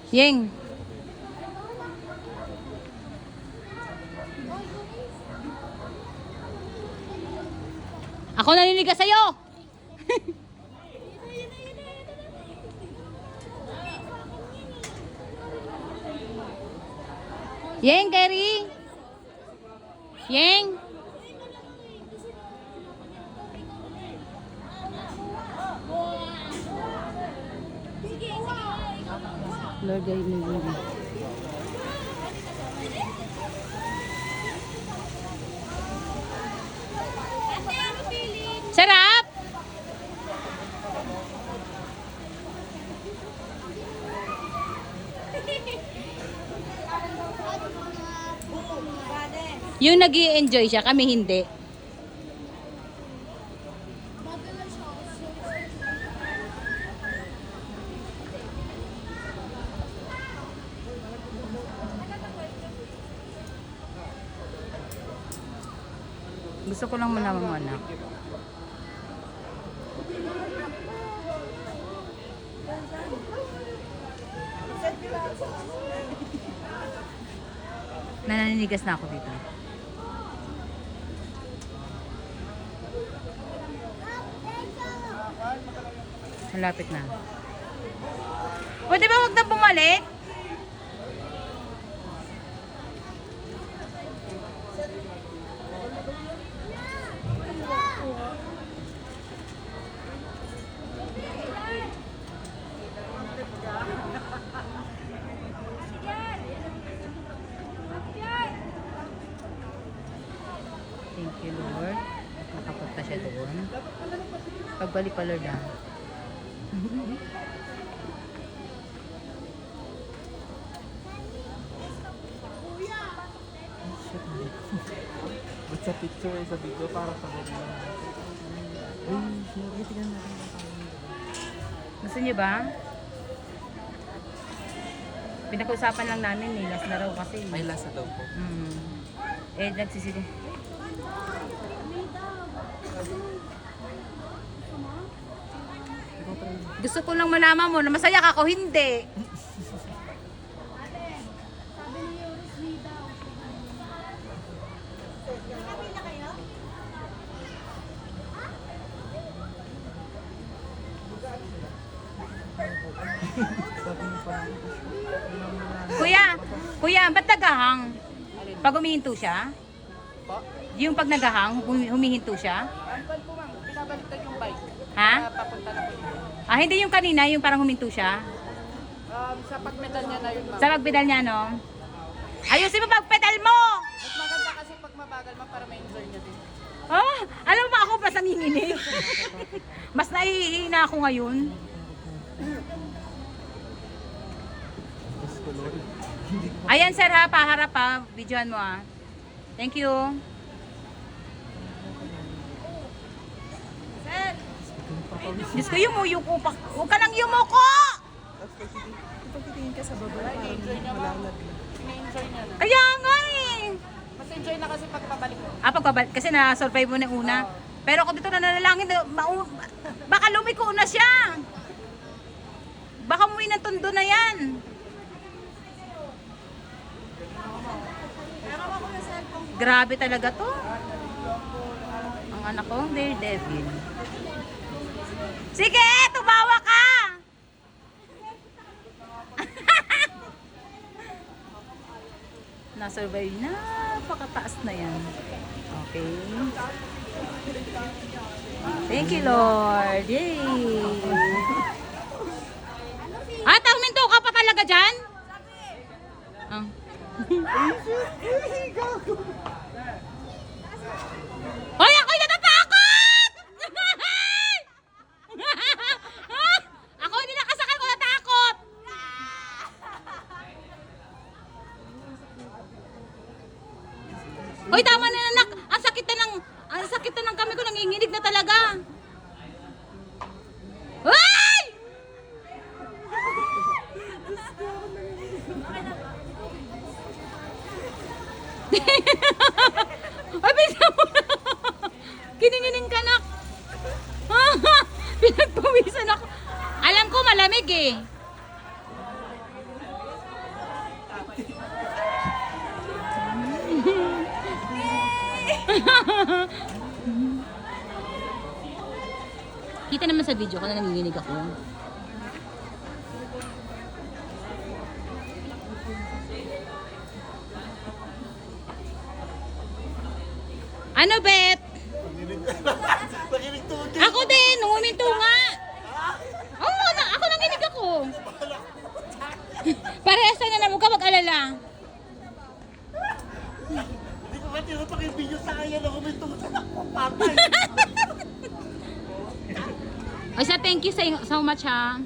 Yeng. Ako naninigas sa'yo. Yeng, Kerry. Yeng. Lord, I need you. Sarap! Yung nag-i-enjoy siya, kami hindi. Gusto ko lang malaman mo, anak. Nananinigas na ako dito. Malapit na. Pwede ba wag na bumalik? Thank you, Lord. Nakapunta siya doon. Pagbalik pa, Lord, ah. Ba't sa picture ay sa video para sa video? Ay, tingnan natin. Gusto niyo ba? Pinag-usapan lang namin eh. Last na raw kasi. May lasa daw po. Eh, nagsisili. Gusto ko lang malaman mo na masaya ka ako, hindi. Kuya, ba't nagahang? Pag humihinto siya? Yung pag nagahang, humihinto siya? Pinabaliktad yung bike. Ha? Papunta na po dito. Ah, hindi yung kanina, yung parang huminto siya? Sa pagpedal niya na yun, ma'am. Sa pagpedal niya, no? Ayusin mo pagpedal mo! Mas maganda kasi pag mabagal, ma'am, para ma-enjoy niya din. Ah, alam mo ako pa nanginginig. Mas nahihina ako ngayon. Ayan sir ha, paharap ha. Videoan mo ha. Thank you. Sir! Diyos ko, yumuyuko pa. Huwag ka nang yumuko! Kapag titingin ka sa baba, na-enjoy niya, ma'am. Na-enjoy niya na. Kaya nga eh. Mas enjoy na kasi pag pabalik mo. Ah, pagpabalik. Kasi na-survive mo na una. Pero ako dito nananalangin, baka lumiko na siya. Baka umuwi ng tondo na yan. Grabe talaga to. Ang anak ko, daredevil. Sige, tumawa ka! Na-survive na. Napakataas na yan. Okay. Thank you, Lord. Yay! Ah, minto ka pa talaga dyan? Ah. Hoy, ako'y natatakot! Ako hindi nakasakal ko natakot! Hoy, tama na anak! Ang sakit na ng kami ko, nanginginig na talaga! Hoy! Ay, bigla mo na. Kiningining ka na. Pinagpawisan ako. Alam ko malamig eh. Kita naman sa video ko na nanginginig ako. Ano, Bet? Nakinig tuwag din. Ako din, huminto nga. Oo, ako nanginig ako. Parehas na naman, huwag ka mag-alala. Hindi ko ba tinutok yung video sa kanya na kumintong sa patay. Ay, sa thank you so much ha.